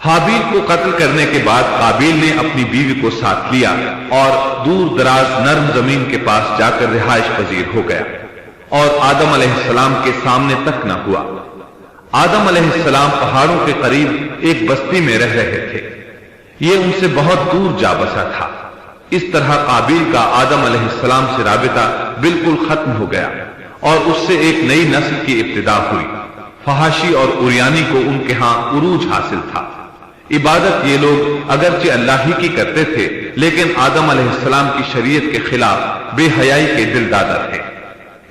حابیل کو قتل کرنے کے بعد قابیل نے اپنی بیوی کو ساتھ لیا اور دور دراز نرم زمین کے پاس جا کر رہائش پذیر ہو گیا اور آدم علیہ السلام کے سامنے تک نہ ہوا۔ آدم علیہ السلام پہاڑوں کے قریب ایک بستی میں رہ رہے تھے، یہ ان سے بہت دور جا بسا تھا۔ اس طرح قابیل کا آدم علیہ السلام سے رابطہ بالکل ختم ہو گیا اور اس سے ایک نئی نسل کی ابتدا ہوئی۔ فحاشی اور اریانی کو ان کے ہاں عروج حاصل تھا۔ عبادت یہ لوگ اگرچہ اللہ ہی کی کرتے تھے، لیکن آدم علیہ السلام کی شریعت کے خلاف بے حیائی کے دل دادا تھے۔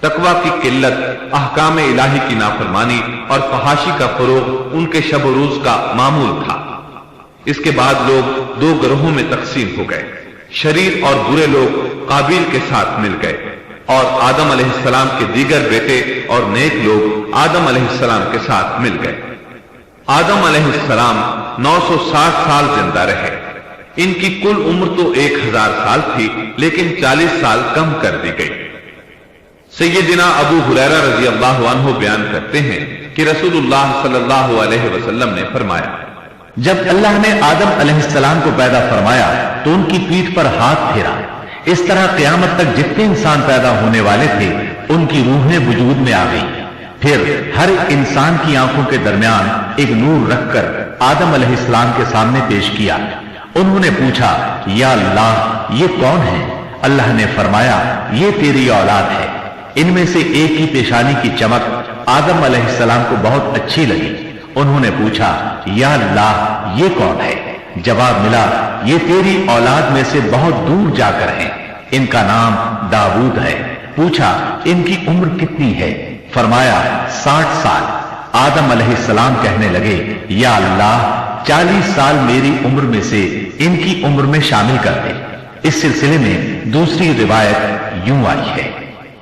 تقویٰ کی قلت، احکام الہی کی نافرمانی اور فحاشی کا فروغ ان کے شب و روز کا معمول تھا۔ اس کے بعد لوگ دو گروہوں میں تقسیم ہو گئے۔ شریر اور برے لوگ قابیل کے ساتھ مل گئے اور آدم علیہ السلام کے دیگر بیٹے اور نیک لوگ آدم علیہ السلام کے ساتھ مل گئے۔ آدم علیہ السلام 960 سال زندہ رہے۔ ان کی کل عمر تو 1000 سال تھی، لیکن 40 سال کم کر دی گئی۔ سیدنا ابو ہریرہ رضی اللہ عنہ بیان کرتے ہیں کہ رسول اللہ صلی اللہ علیہ وسلم نے فرمایا، جب اللہ نے آدم علیہ السلام کو پیدا فرمایا تو ان کی پیٹھ پر ہاتھ پھیرا۔ اس طرح قیامت تک جتنے انسان پیدا ہونے والے تھے ان کی روحیں وجود میں آ گئی۔ پھر ہر انسان کی آنکھوں کے درمیان ایک نور رکھ کر آدم علیہ السلام کے سامنے پیش کیا۔ انہوں نے پوچھا، یا اللہ یہ کون ہے؟ اللہ نے فرمایا، یہ تیری اولاد ہے۔ ان میں سے ایک کی پیشانی کی چمک آدم علیہ السلام کو بہت اچھی لگی۔ انہوں نے پوچھا، یا اللہ یہ کون ہے؟ جواب ملا، یہ تیری اولاد میں سے بہت دور جا کر ہیں، ان کا نام داؤد ہے۔ پوچھا، ان کی عمر کتنی ہے؟ فرمایا 60 سال۔ آدم علیہ السلام کہنے لگے، یا اللہ 40 سال میری عمر میں سے ان کی عمر میں شامل کر دے۔ اس سلسلے میں دوسری روایت یوں آئی ہے،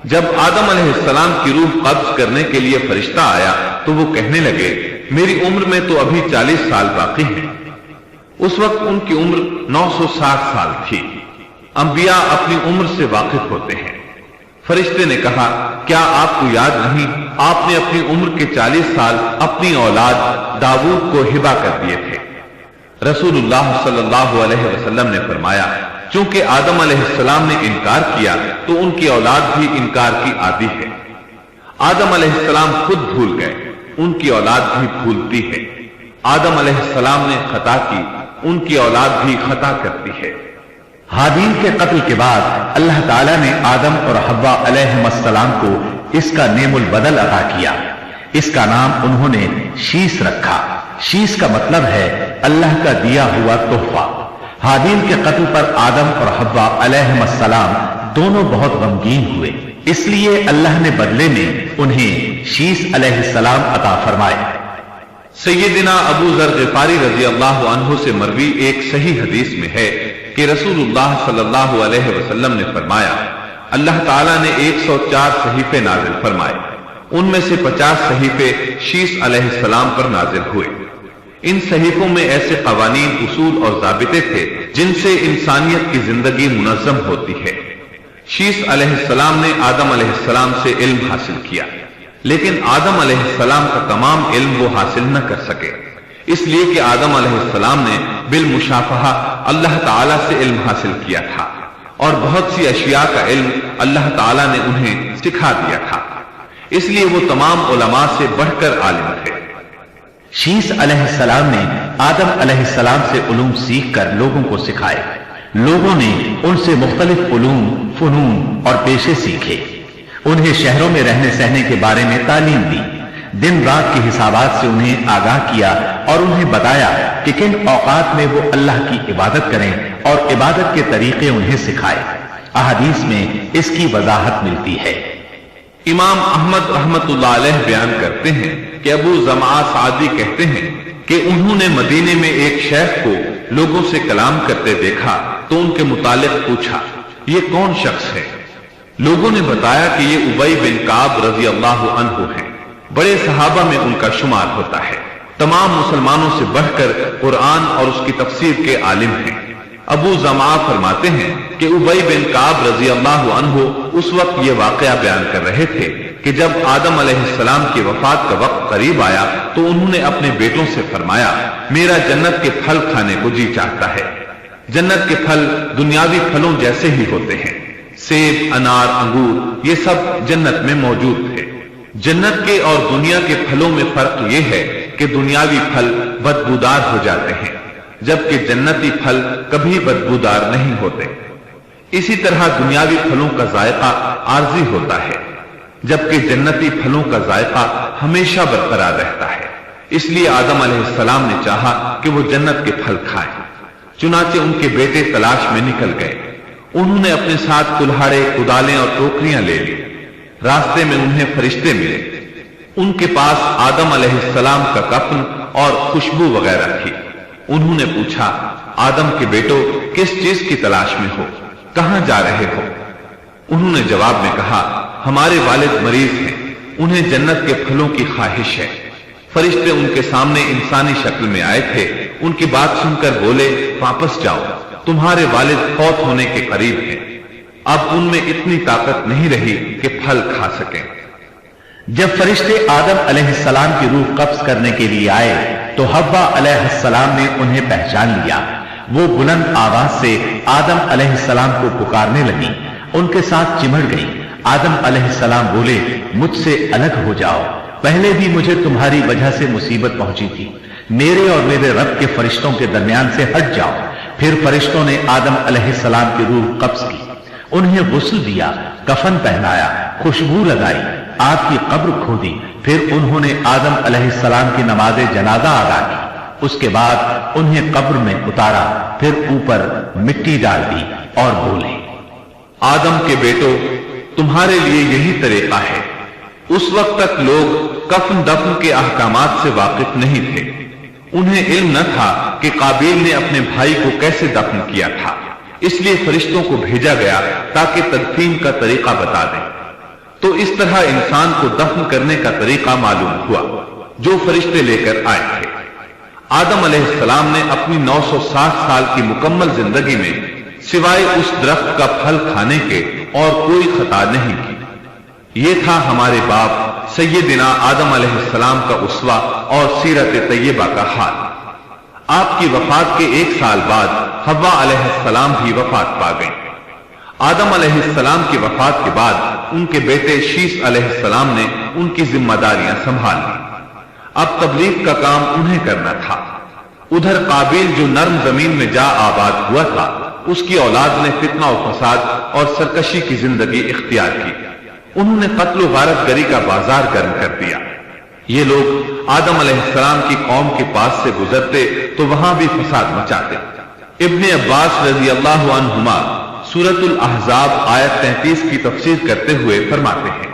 جب آدم علیہ السلام کی روح قبض کرنے کے لیے فرشتہ آیا تو وہ کہنے لگے، میری عمر میں تو ابھی 40 سال باقی ہیں۔ اس وقت ان کی عمر 960 سال تھی۔ انبیاء اپنی عمر سے واقف ہوتے ہیں۔ فرشتے نے کہا، کیا آپ کو یاد نہیں آپ نے اپنی عمر کے 40 سال اپنی اولاد داؤد کو ہبہ کر دیے تھے؟ رسول اللہ صلی اللہ علیہ وسلم نے فرمایا، چونکہ آدم علیہ السلام نے انکار کیا تو ان کی اولاد بھی انکار کی عادی ہے۔ آدم علیہ السلام خود بھول گئے، ان کی اولاد بھی بھولتی ہے۔ آدم علیہ السلام نے خطا کی، ان کی اولاد بھی خطا کرتی ہے۔ حابیل کے قتل کے بعد اللہ تعالیٰ نے آدم اور حوا علیہ السلام کو اس کا نعم البدل عطا کیا۔ اس کا نام انہوں نے شیس رکھا۔ شیس کا مطلب ہے اللہ کا دیا ہوا تحفہ۔ حابیل کے قتل پر آدم اور حوا علیہ السلام دونوں بہت غمگین ہوئے، اس لیے اللہ نے بدلے میں انہیں شیس علیہ السلام عطا فرمائے۔ سیدنا ابو ذر غفاری رضی اللہ عنہ سے مروی ایک صحیح حدیث میں ہے کہ رسول اللہ صلی اللہ علیہ وسلم نے فرمایا، اللہ تعالیٰ نے 104 صحیفے نازل فرمائے، ان میں سے 50 صحیفے شیس علیہ السلام پر نازل ہوئے۔ ان صحیفوں میں ایسے قوانین، اصول اور ضابطے تھے جن سے انسانیت کی زندگی منظم ہوتی ہے۔ شیس علیہ السلام نے آدم علیہ السلام سے علم حاصل کیا، لیکن آدم علیہ السلام کا تمام علم وہ حاصل نہ کر سکے، اس لیے کہ آدم علیہ السلام نے بالمشافہہ اللہ تعالیٰ سے علم حاصل کیا تھا اور بہت سی اشیاء کا علم اللہ تعالیٰ نے انہیں سکھا دیا تھا، اس لیے وہ تمام علماء سے بڑھ کر عالم تھے۔ شیس علیہ السلام نے آدم علیہ السلام سے علوم سیکھ کر لوگوں کو سکھائے۔ لوگوں نے ان سے مختلف علوم، فنون اور پیشے سیکھے۔ انہیں شہروں میں رہنے سہنے کے بارے میں تعلیم دی، دن رات کے حسابات سے انہیں آگاہ کیا اور انہیں بتایا کہ کن اوقات میں وہ اللہ کی عبادت کریں اور عبادت کے طریقے انہیں سکھائے۔ احادیث میں اس کی وضاحت ملتی ہے۔ امام احمد رحمت اللہ علیہ بیان کرتے ہیں کہ ابو زمعہ سعدی کہتے ہیں کہ انہوں نے مدینے میں ایک شیخ کو لوگوں سے کلام کرتے دیکھا تو ان کے متعلق پوچھا، یہ کون شخص ہے؟ لوگوں نے بتایا کہ یہ ابی بن کعب رضی اللہ عنہ ہیں، بڑے صحابہ میں ان کا شمار ہوتا ہے، تمام مسلمانوں سے بڑھ کر قرآن اور اس کی تفسیر کے عالم ہیں۔ ابو زمعہ فرماتے ہیں کہ ابی بن کعب رضی اللہ عنہ اس وقت یہ واقعہ بیان کر رہے تھے کہ جب آدم علیہ السلام کی وفات کا وقت قریب آیا تو انہوں نے اپنے بیٹوں سے فرمایا، میرا جنت کے پھل کھانے کو جی چاہتا ہے۔ جنت کے پھل دنیاوی پھلوں جیسے ہی ہوتے ہیں، سیب، انار، انگور، یہ سب جنت میں موجود تھے۔ جنت کے اور دنیا کے پھلوں میں فرق یہ ہے کہ دنیاوی پھل بدبودار ہو جاتے ہیں، جبکہ جنتی پھل کبھی بدبودار نہیں ہوتے۔ اسی طرح دنیاوی پھلوں کا ذائقہ عارضی ہوتا ہے، جبکہ جنتی پھلوں کا ذائقہ ہمیشہ برقرار رہتا ہے۔ اس لیے آدم علیہ السلام نے چاہا کہ وہ جنت کے پھل کھائیں۔ چنانچہ ان کے بیٹے تلاش میں نکل گئے۔ انہوں نے اپنے ساتھ کلہاڑے، کدالیں اور ٹوکریاں لے لی۔ راستے میں انہیں فرشتے ملے۔ ان کے پاس آدم علیہ السلام کا کفن اور خوشبو وغیرہ تھی۔ انہوں نے پوچھا، آدم کے بیٹو، کس چیز کی تلاش میں ہو؟ کہاں جا رہے ہو؟ انہوں نے جواب میں کہا، ہمارے والد مریض ہیں، انہیں جنت کے پھلوں کی خواہش ہے۔ فرشتے ان کے سامنے انسانی شکل میں آئے تھے۔ ان کی بات سن کر بولے، واپس جاؤ، تمہارے والد فوت ہونے کے قریب ہیں۔ اب ان میں اتنی طاقت نہیں رہی کہ پھل کھا سکیں۔ جب فرشتے آدم علیہ السلام کی روح قبض کرنے کے لیے آئے تو حوا علیہ السلام نے انہیں پہچان لیا۔ وہ بلند آواز سے آدم علیہ السلام کو پکارنے لگی، ان کے ساتھ چمٹ گئی۔ آدم علیہ السلام بولے، مجھ سے الگ ہو جاؤ، پہلے بھی مجھے تمہاری وجہ سے مصیبت پہنچی تھی، میرے اور میرے رب کے فرشتوں کے درمیان سے ہٹ جاؤ۔ پھر فرشتوں نے آدم علیہ السلام کی روح قبض کی، انہیں غسل دیا، کفن پہنایا، خوشبو لگائی، آپ کی قبر کھودی۔ پھر انہوں نے آدم علیہ السلام کی نماز جنازہ ادا کی۔ اس کے بعد انہیں قبر میں اتارا، پھر اوپر مٹی ڈال دی اور بولے، آدم کے بیٹو، تمہارے لیے یہی طریقہ ہے۔ اس وقت تک لوگ کفن دفن کے احکامات سے واقف نہیں تھے۔ انہیں علم نہ تھا کہ قابیل نے اپنے بھائی کو کیسے دفن کیا تھا، اس لیے فرشتوں کو بھیجا گیا تاکہ تدفین کا طریقہ بتا دیں۔ تو اس طرح انسان کو دفن کرنے کا طریقہ معلوم ہوا جو فرشتے لے کر آئے تھے۔ آدم علیہ السلام نے اپنی 960 سال کی مکمل زندگی میں سوائے اس درخت کا پھل کھانے کے اور کوئی خطا نہیں کی۔ یہ تھا ہمارے باپ سیدنا آدم علیہ السلام کا اسوہ اور سیرت طیبہ کا حال۔ آپ کی وفات کے 1 سال بعد حوا علیہ السلام بھی وفات پا گئیں۔ آدم علیہ السلام کی وفات کے بعد ان کے بیٹے شیس علیہ السلام نے ان کی ذمہ داریاں سنبھال لی۔ اب تبلیغ کا کام انہیں کرنا تھا۔ ادھر قابیل جو نرم زمین میں جا آباد ہوا تھا، اس کی اولاد نے فتنہ و فساد اور سرکشی کی زندگی اختیار کی۔ انہوں نے قتل و غارت گری کا بازار گرم کر دیا۔ یہ لوگ آدم علیہ السلام کی قوم کے پاس سے گزرتے تو وہاں بھی فساد مچاتے۔ ابن عباس رضی اللہ عنہما سورۃ الاحزاب آیت 33 کی تفسیر کرتے ہوئے فرماتے ہیں،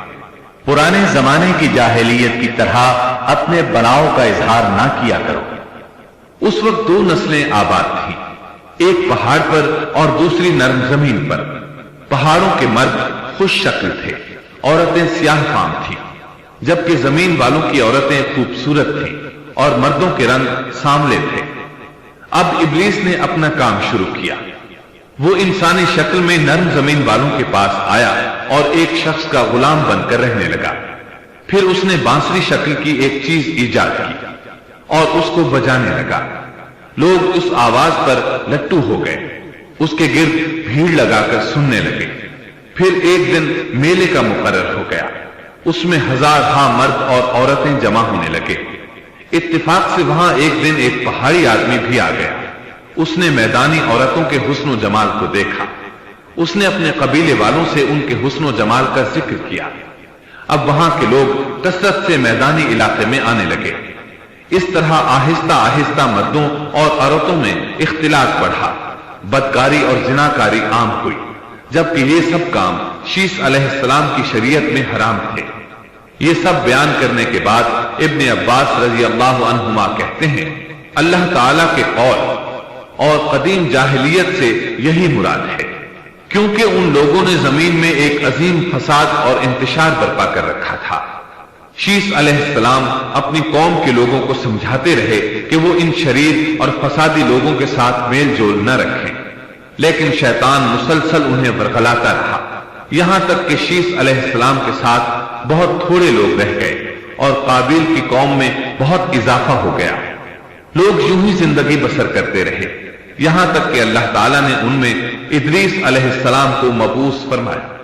پرانے زمانے کی جاہلیت کی طرح اپنے بناؤ کا اظہار نہ کیا کرو۔ اس وقت 2 نسلیں آباد تھیں، ایک پہاڑ پر اور دوسری نرم زمین پر۔ پہاڑوں کے مرد خوش شکل تھے، عورتیں سیاہ فام تھیں، جبکہ زمین والوں کی عورتیں خوبصورت تھیں اور مردوں کے رنگ سانولے تھے۔ اب ابلیس نے اپنا کام شروع کیا۔ وہ انسانی شکل میں نرم زمین والوں کے پاس آیا اور ایک شخص کا غلام بن کر رہنے لگا۔ پھر اس نے بانسری شکل کی ایک چیز ایجاد کی اور اس کو بجانے لگا۔ لوگ اس آواز پر لٹو ہو گئے، اس کے گرد بھیڑ لگا کر سننے لگے۔ پھر ایک دن میلے کا مقرر ہو گیا، اس میں ہزارہا مرد اور عورتیں جمع ہونے لگے۔ اتفاق سے وہاں ایک دن ایک پہاڑی آدمی بھی آ گیا۔ اس نے میدانی عورتوں کے حسن و جمال کو دیکھا۔ اس نے اپنے قبیلے والوں سے ان کے حسن و جمال کا ذکر کیا۔ اب وہاں کے لوگ کثرت سے میدانی علاقے میں آنے لگے۔ اس طرح آہستہ آہستہ مردوں اور عورتوں میں اختلاط بڑھا، بدکاری اور زناکاری عام ہوئی، جبکہ یہ سب کام شیس علیہ السلام کی شریعت میں حرام تھے۔ یہ سب بیان کرنے کے بعد ابن عباس رضی اللہ عنہما کہتے ہیں، اللہ تعالیٰ کے قول اور قدیم جاہلیت سے یہی مراد ہے، کیونکہ ان لوگوں نے زمین میں ایک عظیم فساد اور انتشار برپا کر رکھا تھا۔ شیس علیہ السلام اپنی قوم کے لوگوں کو سمجھاتے رہے کہ وہ ان شریر اور فسادی لوگوں کے ساتھ میل جول نہ رکھیں، لیکن شیطان مسلسل انہیں ورغلاتا رہا، یہاں تک کہ شیس علیہ السلام کے ساتھ بہت تھوڑے لوگ رہ گئے اور قابیل کی قوم میں بہت اضافہ ہو گیا۔ لوگ یوں ہی زندگی بسر کرتے رہے، یہاں تک کہ اللہ تعالیٰ نے ان میں ادریس علیہ السلام کو مبعوث فرمایا۔